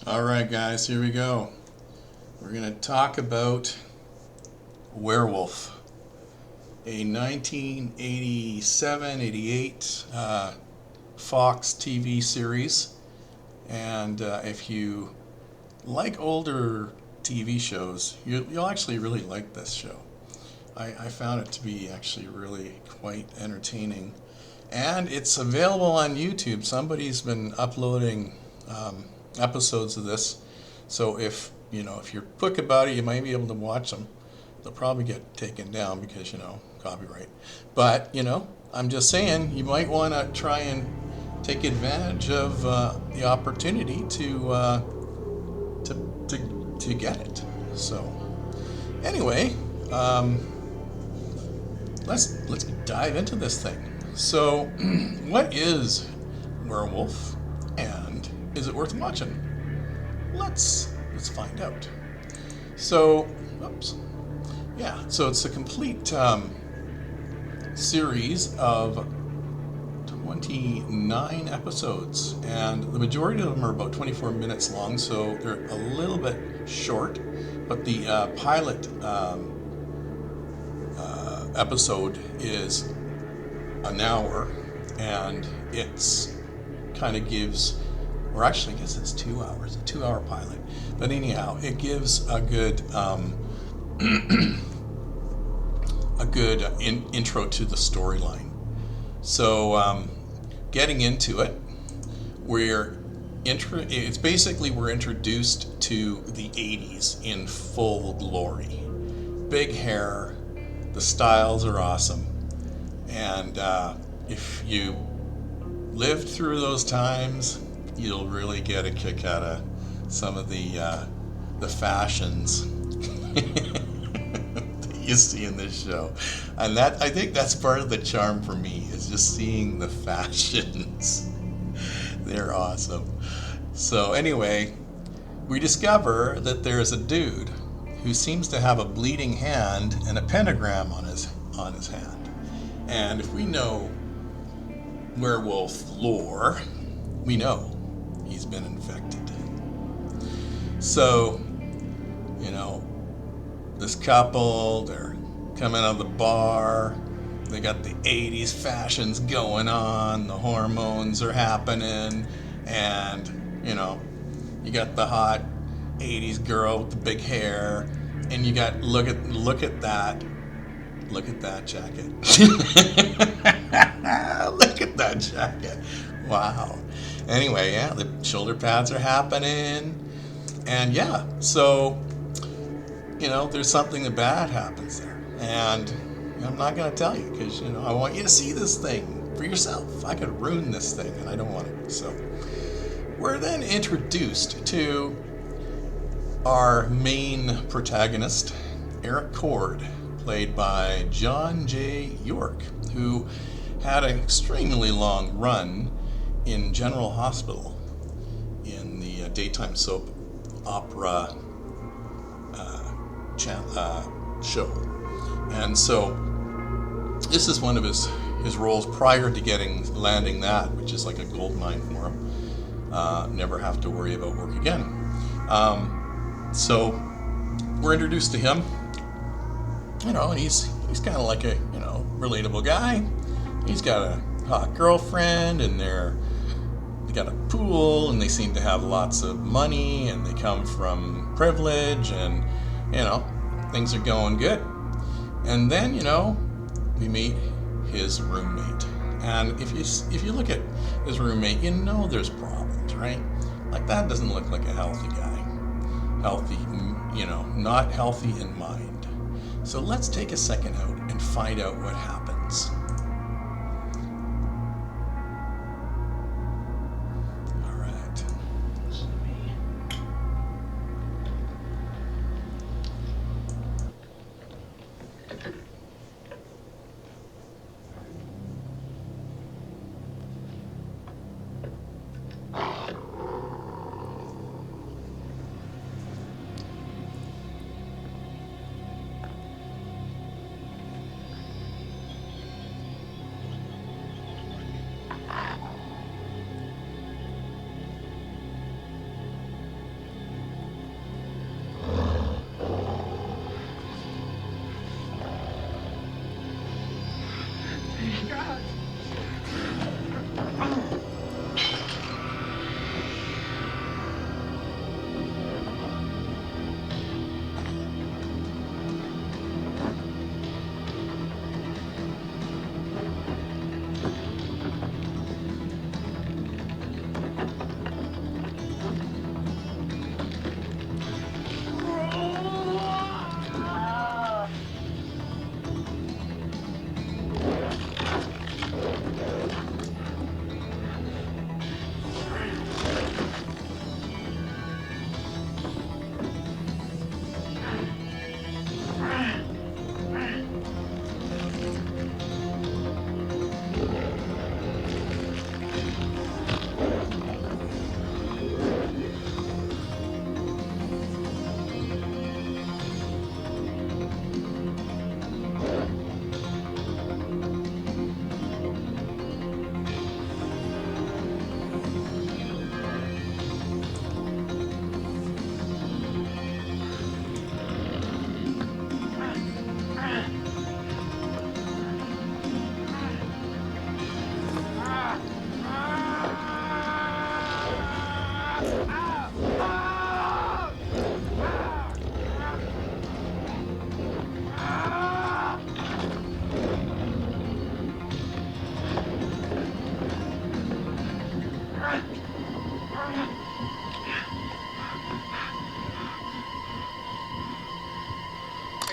Alright guys, here we go. We're going to talk about Werewolf, a 1987-88 Fox TV series. And if you like older TV shows, you'll actually really like this show. I found it to be actually really quite entertaining. And it's available on YouTube. Somebody's been uploading episodes of this, so if you're quick about it, you might be able to watch them. They'll probably get taken down because copyright, but I'm just saying you might want to try and take advantage of the opportunity to get it. So anyway, let's dive into this thing. So what is Werewolf, and is it worth watching? Let's find out. So, so it's a complete series of 29 episodes, and the majority of them are about 24 minutes long, so they're a little bit short, but the pilot episode is an hour, and it's kind of gives, or actually I guess it's 2 hours, a 2-hour pilot. But anyhow, it gives a good intro to the storyline. So getting into it, we're introduced to the 80s in full glory. Big hair, the styles are awesome, and if you lived through those times, you'll really get a kick out of some of the fashions that you see in this show. And I think that's part of the charm for me, is just seeing the fashions. They're awesome. So anyway, we discover that there's a dude who seems to have a bleeding hand and a pentagram on his hand. And if we know werewolf lore, we know he's been infected. So, this couple, they're coming out of the bar, they got the 80s fashions going on, the hormones are happening, and, you got the hot 80s girl with the big hair, and you got, look at that jacket. Look at that jacket. Wow. Anyway, yeah, the shoulder pads are happening, and so there's something bad happens there, and I'm not going to tell you because I want you to see this thing for yourself. I could ruin this thing, and I don't want it. So we're then introduced to our main protagonist, Eric Cord, played by John J. York, who had an extremely long run in General Hospital in the daytime soap opera show. And so this is one of his roles prior to landing that, which is like a gold mine for him. Never have to worry about work again. So we're introduced to him, and he's kind of like a relatable guy. He's got a hot girlfriend, and they got a pool, and they seem to have lots of money, and they come from privilege, and things are going good. And then we meet his roommate, and if you look at his roommate, there's problems, right? Like, that doesn't look like a healthy guy. Not healthy in mind. So let's take a second out and find out what happens.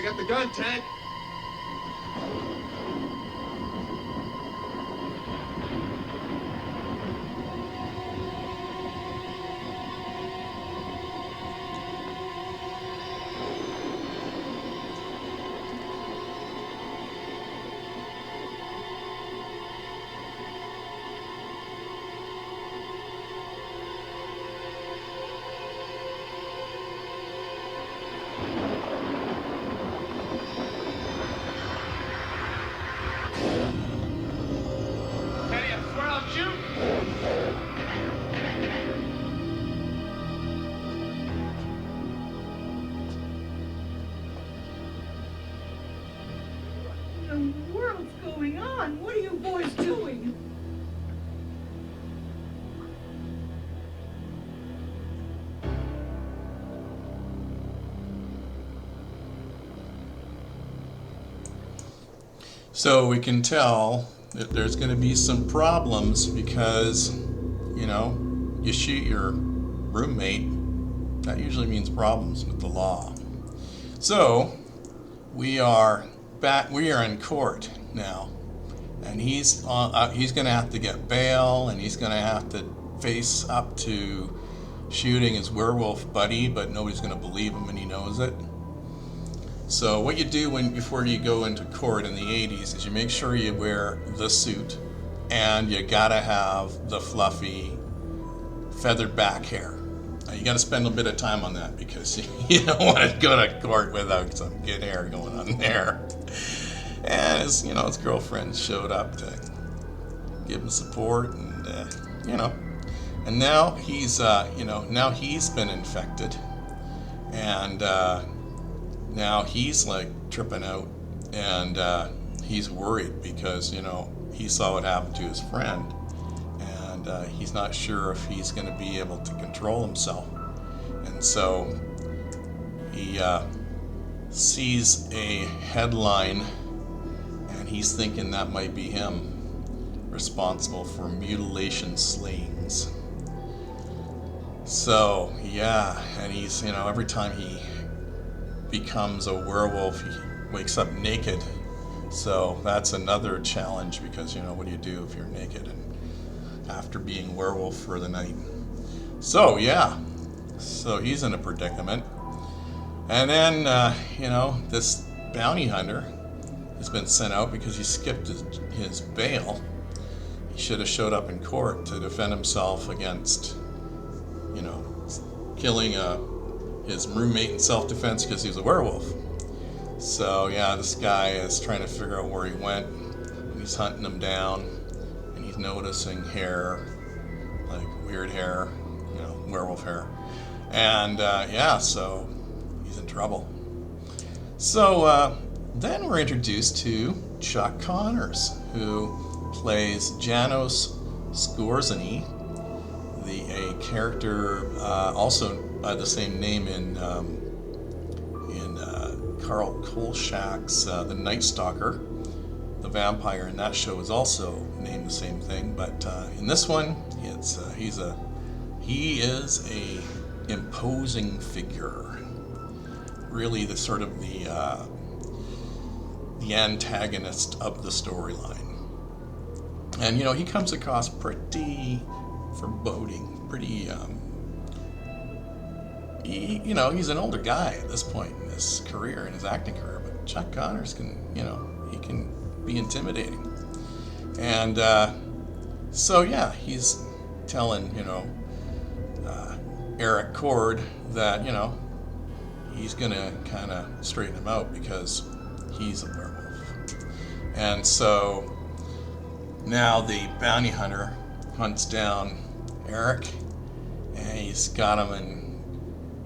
got the gun, Ted. What in the world's going on? What are you boys doing? So we can tell that there's going to be some problems because, you know, you shoot your roommate, that usually means problems with the law. So we are back, we are in court now, and he's going to have to get bail, and he's going to have to face up to shooting his werewolf buddy, but nobody's going to believe him, and he knows it. So what you do before you go into court in the 80s is you make sure you wear the suit, and you gotta have the fluffy feathered back hair. You gotta spend a bit of time on that because you don't want to go to court without some good hair going on there. And his girlfriend showed up to give him support, and and now he's been infected, and now he's like tripping out, and he's worried because he saw what happened to his friend, and he's not sure if he's going to be able to control himself. And so he sees a headline, and he's thinking that might be him, responsible for mutilation slayings. So yeah, and he's every time he becomes a werewolf, he wakes up naked. So that's another challenge because what do you do if you're naked and after being werewolf for the night? So yeah, so he's in a predicament. And then this bounty hunter has been sent out because he skipped his bail. He should have showed up in court to defend himself against killing his roommate in self-defense because he was a werewolf. So yeah, this guy is trying to figure out where he went, and he's hunting him down, and he's noticing hair, like weird hair, werewolf hair, and so he's in trouble. So then we're introduced to Chuck Connors, who plays Janos Skorzeny, a character also by the same name in Carl Kolchak's The Night Stalker. The vampire in that show is also named the same thing, but in this one, he is a imposing figure. Really, the sort of the antagonist of the storyline, and he comes across pretty foreboding, pretty. He's an older guy at this point in his career, in his acting career, but Chuck Connors can, he can be intimidating. And so yeah, he's telling, Eric Cord that, he's gonna kind of straighten him out because he's a werewolf. And so now the bounty hunter hunts down Eric, and he's got him, and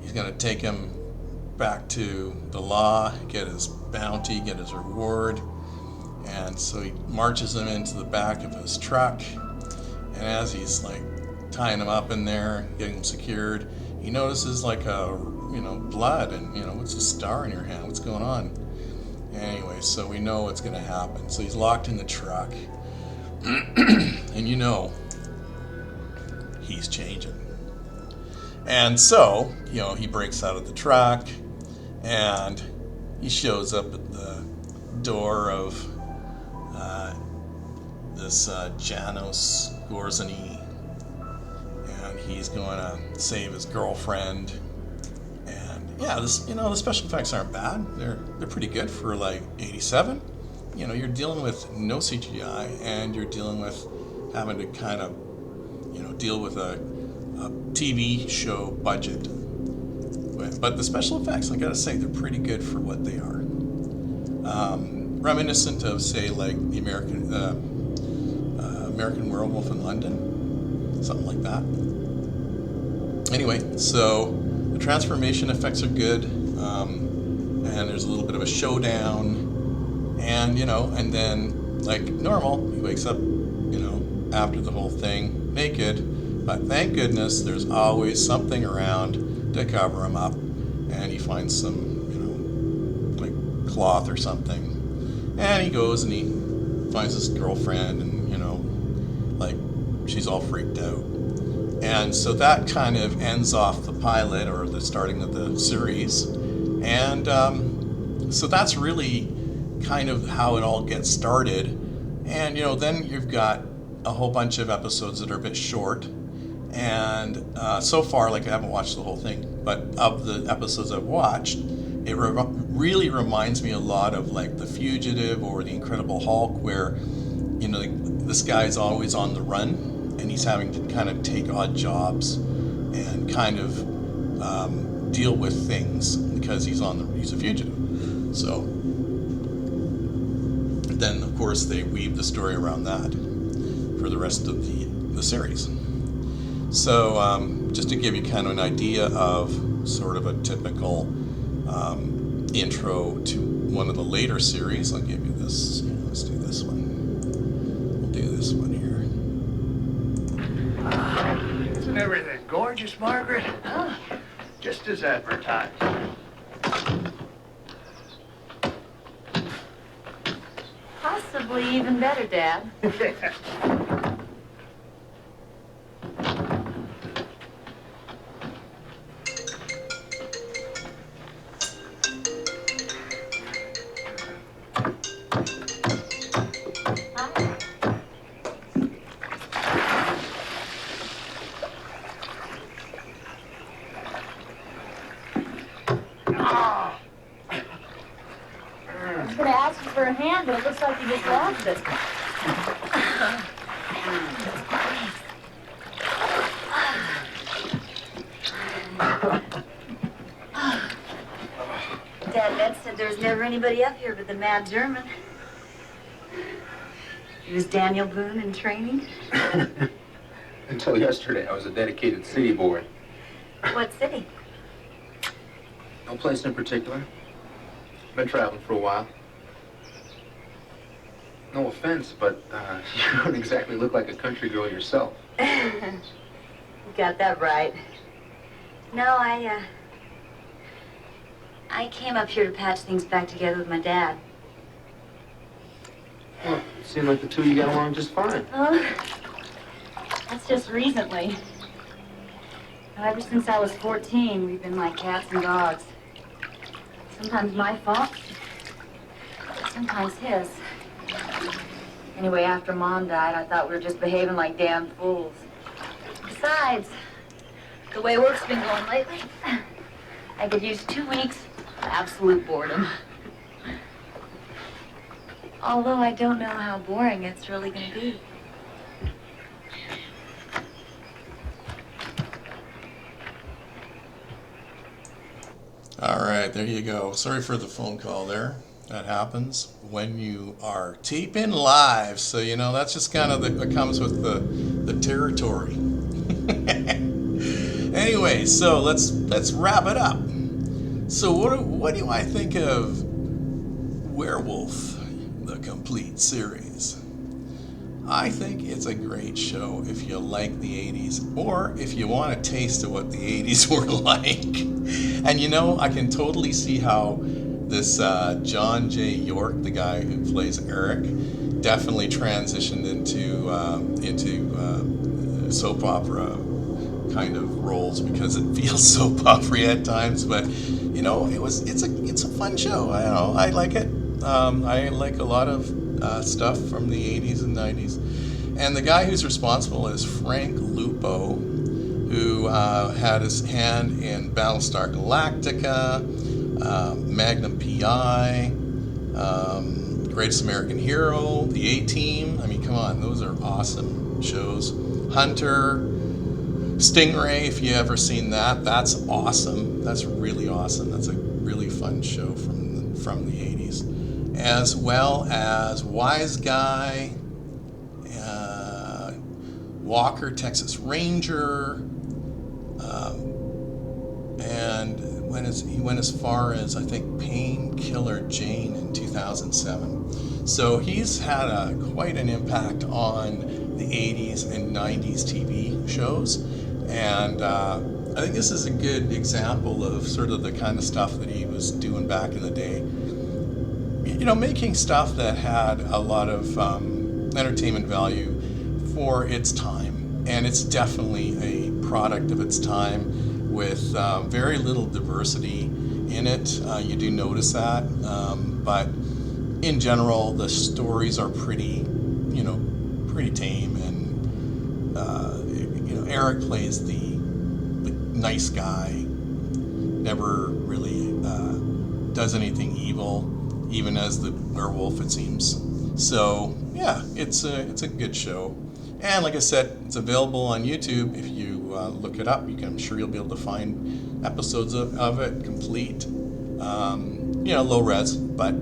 he's going to take him back to the law, get his bounty, get his reward. And so he marches him into the back of his truck, and as he's like tying him up in there, getting him secured, he notices like blood, and what's the star in your hand? What's going on? Anyway, so we know what's going to happen. So he's locked in the truck, and he's changing. And so, he breaks out of the truck, and he shows up at the door of this Janos Gorzany, and he's going to save his girlfriend. And yeah, the special effects aren't bad. They're pretty good for like '87. You're dealing with no CGI, and you're dealing with having to kind of deal with a TV show budget. But the special effects, I gotta say, they're pretty good for what they are. Reminiscent of, say, like the American Werewolf in London, something like that. Anyway, so the transformation effects are good, and there's a little bit of a showdown, and and then like normal, he wakes up, after the whole thing naked, but thank goodness there's always something around to cover him up, and he finds some, like cloth or something, and he goes and he finds his girlfriend, and like she's all freaked out. And so that kind of ends off the pilot or the starting of the series. And so that's really kind of how it all gets started. And, then you've got a whole bunch of episodes that are a bit short. And so far, like I haven't watched the whole thing, but of the episodes I've watched, it really reminds me a lot of like The Fugitive or The Incredible Hulk, where, this guy's always on the run, and he's having to kind of take odd jobs and kind of deal with things because he's a fugitive. So then, of course, they weave the story around that for the rest of the series. So just to give you kind of an idea of sort of a typical intro to one of the later series, I'll give you this. Let's do this one. We'll do this one here. Isn't everything gorgeous, Margaret? Oh. Just as advertised. Possibly even better, Dad. I was going to ask you for a hand, but it looks like you just lost it. Dad said there was never anybody up here but the mad German. He was Daniel Boone in training. Until yesterday, I was a dedicated city boy. What city? No place in particular. Been traveling for a while. No offense, but you don't exactly look like a country girl yourself. You got that right. No, I came up here to patch things back together with my dad. Well, it seemed like the two of you got along just fine. Oh, that's just recently. Ever since I was 14, we've been like cats and dogs. Sometimes my fault, sometimes his. Anyway, after Mom died, I thought we were just behaving like damn fools. Besides, the way work's been going lately, I could use 2 weeks of absolute boredom. Although I don't know how boring it's really going to be. All right, there you go. Sorry for the phone call there. That happens when you are taping live. So, that's just kind of what comes with the territory. Anyway, so let's wrap it up. So what do I think of Werewolf, the complete series? I think it's a great show if you like the 80s, or if you want a taste of what the 80s were like. And I can totally see how this John J. York, the guy who plays Eric, definitely transitioned into soap opera kind of roles because it feels so puffery at times. But you know, it's a fun show. I don't know. I like it. I like a lot of stuff from the 80s and 90s. And the guy who's responsible is Frank Lupo, who had his hand in Battlestar Galactica, Magnum PI, Greatest American Hero, The A-Team. I mean, come on, those are awesome shows. Hunter, Stingray, if you ever seen that, that's awesome. That's really awesome. That's a really fun show from the 80s. As well as Wise Guy, Walker, Texas Ranger, and he went as far as, I think, Painkiller Jane in 2007. So he's had quite an impact on the 80s and 90s TV shows, and I think this is a good example of sort of the kind of stuff that he was doing back in the day. You know, making stuff that had a lot of entertainment value for its time, and it's definitely a product of its time with very little diversity in it. You do notice that, but in general, the stories are pretty tame, and Eric plays the nice guy, never really does anything evil, even as the werewolf, it seems. So yeah, it's a good show, and like I said, it's available on YouTube. If you look it up, I'm sure you'll be able to find episodes of it complete. Low res, but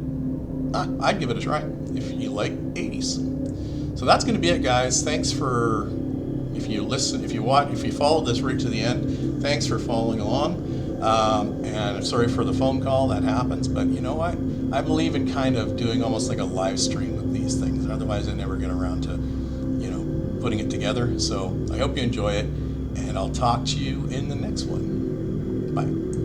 I'd give it a try if you like 80s. So that's going to be it, guys. Thanks for, if you followed this right to the end, thanks for following along. And I'm sorry for the phone call, that happens, but you know what? I believe in kind of doing almost like a live stream with these things. Otherwise, I never get around to, putting it together. So I hope you enjoy it, and I'll talk to you in the next one. Bye.